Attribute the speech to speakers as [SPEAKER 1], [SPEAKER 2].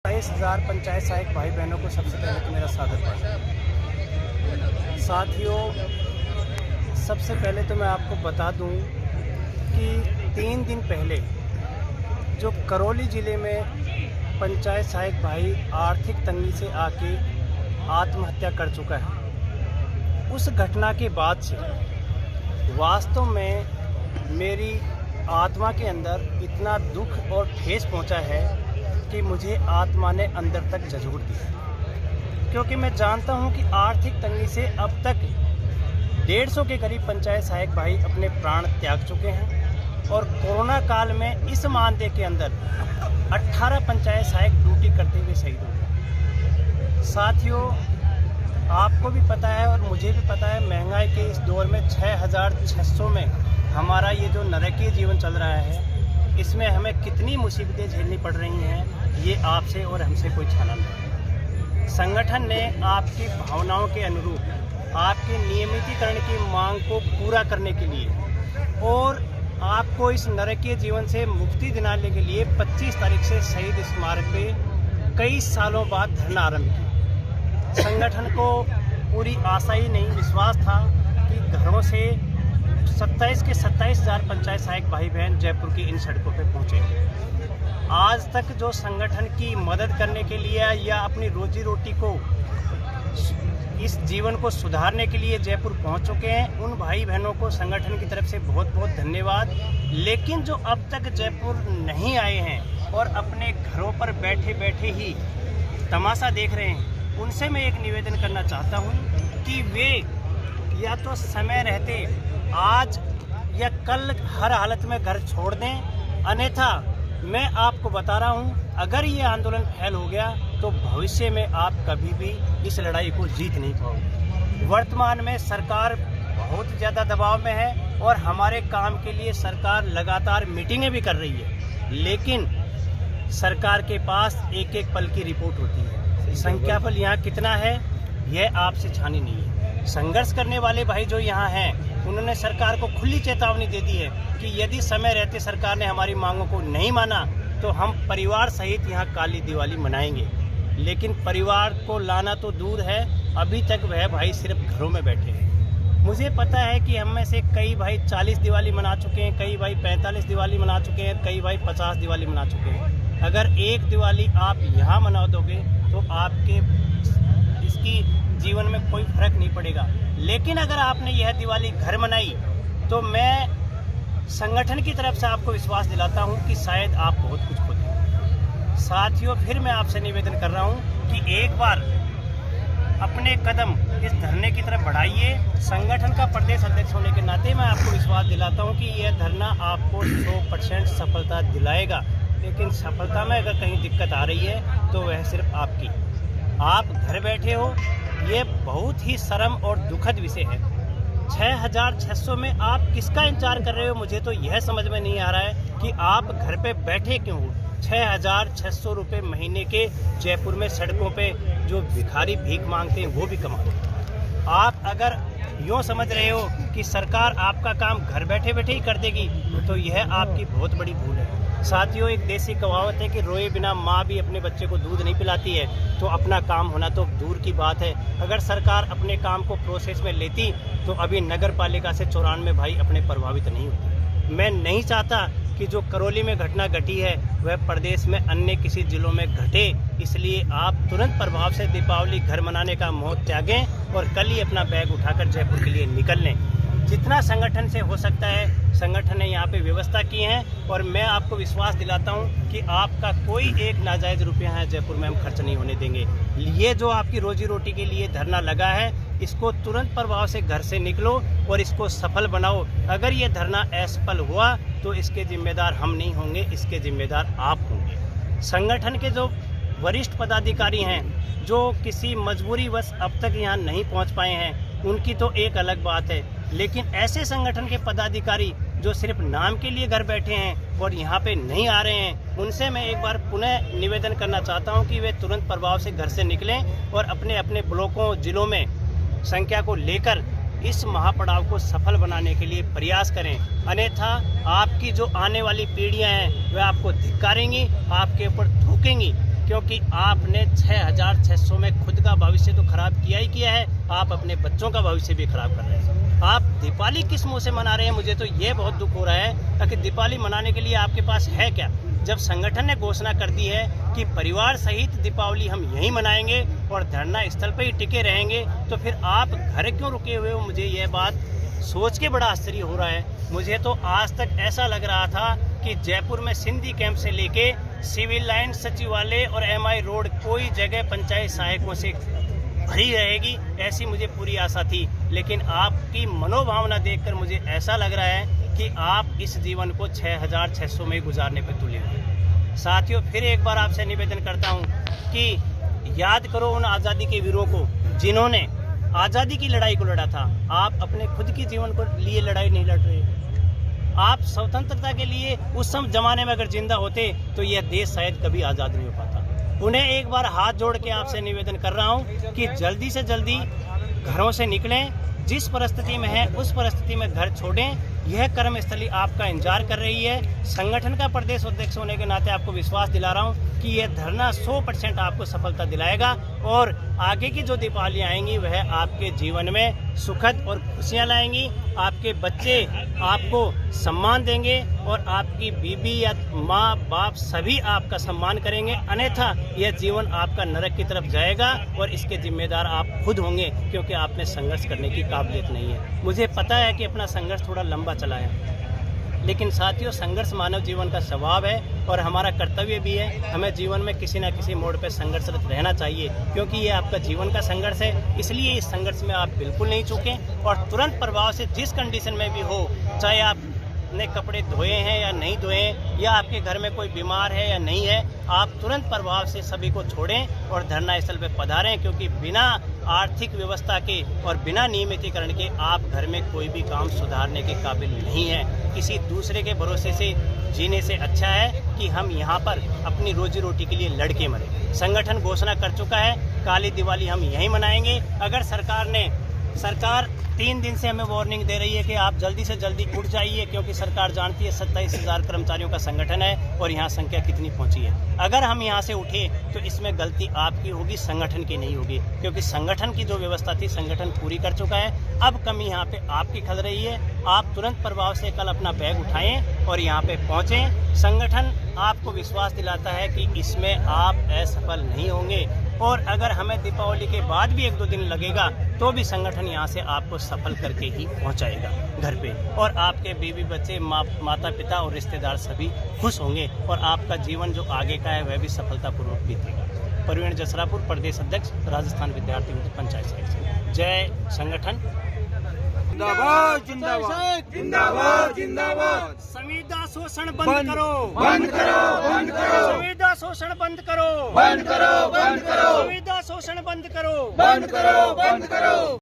[SPEAKER 1] 27,000 पंचायत सहायक भाई बहनों को सबसे पहले तो मेरा सादर प्रणाम। साथियों, सबसे पहले तो मैं आपको बता दूं कि 3 दिन पहले जो करौली ज़िले में पंचायत सहायक भाई आर्थिक तंगी से आके आत्महत्या कर चुका है, उस घटना के बाद से वास्तव में मेरी आत्मा के अंदर इतना दुख और ठेस पहुंचा है कि मुझे आत्मा ने अंदर तक झंझोड़ दिया। क्योंकि मैं जानता हूं कि आर्थिक तंगी से अब तक 150 के करीब पंचायत सहायक भाई अपने प्राण त्याग चुके हैं और कोरोना काल में इस मानदेय के अंदर 18 पंचायत सहायक ड्यूटी करते हुए शहीद हो गए। साथियों, आपको भी पता है और मुझे भी पता है, महंगाई के इस दौर में 6,600 में हमारा ये जो नरकीय जीवन चल रहा है, इसमें हमें कितनी मुसीबतें झेलनी पड़ रही हैं, ये आपसे और हमसे कोई छाना नहीं। संगठन ने आपकी भावनाओं के अनुरूप आपके नियमितीकरण की मांग को पूरा करने के लिए और आपको इस नरकीय जीवन से मुक्ति दिलाने के लिए 25 तारीख से शहीद स्मारक पे कई सालों बाद धरना आरंभ किया। संगठन को पूरी आशा ही नहीं, विश्वास था कि घरों से 27,000 पंचायत सहायक भाई बहन जयपुर की इन सड़कों पे पहुंचे। आज तक जो संगठन की मदद करने के लिए या अपनी रोजी रोटी को, इस जीवन को सुधारने के लिए जयपुर पहुंच चुके हैं, उन भाई बहनों को संगठन की तरफ से बहुत बहुत धन्यवाद। लेकिन जो अब तक जयपुर नहीं आए हैं और अपने घरों पर बैठे बैठे ही तमाशा देख रहे हैं, उनसे मैं एक निवेदन करना चाहता हूं कि वे या तो समय रहते आज या कल हर हालत में घर छोड़ दें, अन्यथा मैं आपको बता रहा हूं, अगर ये आंदोलन फैल हो गया तो भविष्य में आप कभी भी इस लड़ाई को जीत नहीं पाओगे। वर्तमान में सरकार बहुत ज़्यादा दबाव में है और हमारे काम के लिए सरकार लगातार मीटिंगें भी कर रही है, लेकिन सरकार के पास एक एक पल की रिपोर्ट होती है। संख्या बल यहाँ कितना है यह आपसे छानी नहीं है। संघर्ष करने वाले भाई जो यहाँ हैं, उन्होंने सरकार को खुली चेतावनी दे दी है कि यदि समय रहते सरकार ने हमारी मांगों को नहीं माना तो हम परिवार सहित यहाँ काली दिवाली मनाएंगे। लेकिन परिवार को लाना तो दूर है, अभी तक वह भाई सिर्फ घरों में बैठे हैं। मुझे पता है कि हम में से कई भाई 40 दिवाली मना चुके हैं, कई भाई 45 दिवाली मना चुके हैं, कई भाई 50 दिवाली मना चुके हैं। अगर एक दिवाली आप यहाँ मना दोगे तो आपके इसकी जीवन में कोई फर्क नहीं पड़ेगा। लेकिन अगर आपने यह दिवाली घर मनाई तो मैं संगठन की तरफ से आपको विश्वास दिलाता हूं कि शायद आप बहुत कुछ खो दें। साथियों, फिर मैं आपसे निवेदन कर रहा हूं कि एक बार अपने कदम इस धरने की तरफ बढ़ाइए। संगठन का प्रदेश अध्यक्ष होने के नाते मैं आपको विश्वास दिलाता हूं कि यह धरना आपको 100% सफलता दिलाएगा। लेकिन सफलता में अगर कहीं दिक्कत आ रही है तो वह सिर्फ आपकी। आप घर बैठे हो, ये बहुत ही शर्म और दुखद विषय है। 6,600 में आप किसका इंतजार कर रहे हो? मुझे तो यह समझ में नहीं आ रहा है कि आप घर पे बैठे क्यों हो। 6,600 रुपये महीने के जयपुर में सड़कों पे जो भिखारी भीख मांगते हैं वो भी कमाते हैं। आप अगर यूँ समझ रहे हो कि सरकार आपका काम घर बैठे बैठे ही कर देगी तो यह आपकी बहुत बड़ी भूल है। साथियों, एक देसी कहावत है कि रोए बिना माँ भी अपने बच्चे को दूध नहीं पिलाती है, तो अपना काम होना तो दूर की बात है। अगर सरकार अपने काम को प्रोसेस में लेती तो अभी नगर पालिका से 94 भाई अपने प्रभावित नहीं होते। मैं नहीं चाहता कि जो करौली में घटना घटी है वह प्रदेश में अन्य किसी जिलों में घटे, इसलिए आप तुरंत प्रभाव से दीपावली घर मनाने का मोह त्यागें और कल ही अपना बैग उठाकर जयपुर के लिए निकल लें। जितना संगठन से हो सकता है संगठन ने यहाँ पे व्यवस्था की है और मैं आपको विश्वास दिलाता हूँ कि आपका कोई एक नाजायज़ रुपया है जयपुर में हम खर्च नहीं होने देंगे। ये जो आपकी रोजी रोटी के लिए धरना लगा है, इसको तुरंत प्रभाव से घर से निकलो और इसको सफल बनाओ। अगर ये धरना असफल हुआ तो इसके जिम्मेदार हम नहीं होंगे, इसके जिम्मेदार आप होंगे। संगठन के जो वरिष्ठ पदाधिकारी हैं जो किसी मजबूरीवश अब तक यहाँ नहीं पहुँच पाए हैं, उनकी तो एक अलग बात है, लेकिन ऐसे संगठन के पदाधिकारी जो सिर्फ नाम के लिए घर बैठे हैं और यहाँ पे नहीं आ रहे हैं, उनसे मैं एक बार पुनः निवेदन करना चाहता हूँ कि वे तुरंत प्रभाव से घर से निकलें और अपने अपने ब्लॉकों जिलों में संख्या को लेकर इस महापड़ाव को सफल बनाने के लिए प्रयास करें। अन्यथा आपकी जो आने वाली पीढ़ियां हैं वह आपको धिक्कारेंगी, आपके ऊपर थूकेंगी क्योंकि आपने 6,600 में खुद का भविष्य तो खराब किया ही किया है, आप अपने बच्चों का भविष्य भी खराब कर रहे हैं। आप दीपावली किस मुंह से मना रहे हैं? मुझे तो ये बहुत दुख हो रहा है कि दीपावली मनाने के लिए आपके पास है क्या? जब संगठन ने घोषणा कर दी है कि परिवार सहित दीपावली हम यहीं मनाएंगे और धरना स्थल पर ही टिके रहेंगे, तो फिर आप घर क्यों रुके हुए हो? मुझे यह बात सोच के बड़ा आश्चर्य हो रहा है। मुझे तो आज तक ऐसा लग रहा था कि जयपुर में सिंधी कैंप से लेके सिविल लाइन, सचिवालय और MI रोड कोई जगह पंचायत सहायकों से भरी रहेगी, ऐसी मुझे पूरी आशा थी। लेकिन आपकी मनोभावना देखकर मुझे ऐसा लग रहा है कि आप इस जीवन को 6,600 में गुजारने पर तुले हुए। साथियों, फिर एक बार आपसे निवेदन करता हूं कि याद करो उन आज़ादी के वीरों को जिन्होंने आज़ादी की लड़ाई को लड़ा था। आप अपने खुद की जीवन को लिए लड़ाई नहीं लड़ रहे। आप स्वतंत्रता के लिए उस समय जमाने में अगर जिंदा होते तो यह देश शायद कभी आज़ाद नहीं हो पाता। उन्हें एक बार हाथ जोड़ के आपसे निवेदन कर रहा हूं कि जल्दी से जल्दी घरों से निकलें, जिस परिस्थिति में है उस परिस्थिति में घर छोड़ें। यह कर्मस्थली आपका इंतजार कर रही है। संगठन का प्रदेश अध्यक्ष होने के नाते आपको विश्वास दिला रहा हूं कि यह धरना 100% आपको सफलता दिलाएगा और आगे की जो दीपावली आएंगी वह आपके जीवन में सुखद और खुशियां लाएंगी। आपके बच्चे आपको सम्मान देंगे और आपकी बीबी या माँ बाप सभी आपका सम्मान करेंगे, अन्यथा यह जीवन आपका नरक की तरफ जाएगा और इसके जिम्मेदार आप खुद होंगे, क्योंकि आप में संघर्ष करने की काबिलियत नहीं है। मुझे पता है कि अपना संघर्ष थोड़ा लंबा चला है, लेकिन साथियों, संघर्ष मानव जीवन का स्वभाव है और हमारा कर्तव्य भी है। हमें जीवन में किसी न किसी मोड़ पर संघर्षरत रहना चाहिए, क्योंकि ये आपका जीवन का संघर्ष है। इसलिए इस संघर्ष में आप बिल्कुल नहीं चूकें और तुरंत प्रभाव से जिस कंडीशन में भी हो, चाहे आपने कपड़े धोए हैं या नहीं धोए या आपके घर में कोई बीमार है या नहीं है, आप तुरंत प्रभाव से सभी को छोड़ें और धरना स्थल पर पधारें, क्योंकि बिना आर्थिक व्यवस्था के और बिना नियमितीकरण के आप घर में कोई भी काम सुधारने के काबिल नहीं है। किसी दूसरे के भरोसे से जीने से अच्छा है कि हम यहाँ पर अपनी रोजी रोटी के लिए लड़के मरें। संगठन घोषणा कर चुका है, काली दिवाली हम यहीं मनाएंगे। अगर सरकार 3 दिन से हमें वार्निंग दे रही है कि आप जल्दी से जल्दी उठ जाइए, क्योंकि सरकार जानती है 27,000 कर्मचारियों का संगठन है और यहाँ संख्या कितनी पहुँची है। अगर हम यहाँ से उठे तो इसमें गलती आपकी होगी, संगठन की नहीं होगी, क्योंकि संगठन की जो व्यवस्था थी संगठन पूरी कर चुका है। अब कमी यहाँ पे आपकी खल रही है। आप तुरंत प्रभाव से कल अपना बैग उठाएं और यहाँ पे पहुँचें। संगठन आपको विश्वास दिलाता है कि इसमें आप असफल नहीं होंगे और अगर हमें दीपावली के बाद भी 1-2 दिन लगेगा तो भी संगठन यहाँ से आपको सफल करके ही पहुँचाएगा घर पे, और आपके बीवी बच्चे, माता पिता और रिश्तेदार सभी खुश होंगे और आपका जीवन जो आगे का है वह भी सफलतापूर्वक बीतेगा। प्रवीण जसरापुर, प्रदेश अध्यक्ष, राजस्थान विद्यार्थी पंचायत समिति। जय संगठन।
[SPEAKER 2] जिंदाबाद जिंदाबाद जिंदाबाद जिंदाबाद।
[SPEAKER 1] संविदा शोषण बंद करो,
[SPEAKER 2] बंद करो, बंद करो।
[SPEAKER 1] संविदा शोषण बंद करो,
[SPEAKER 2] बंद करो, बंद करो।
[SPEAKER 1] संविदा शोषण बंद करो,
[SPEAKER 2] बंद करो, बंद करो।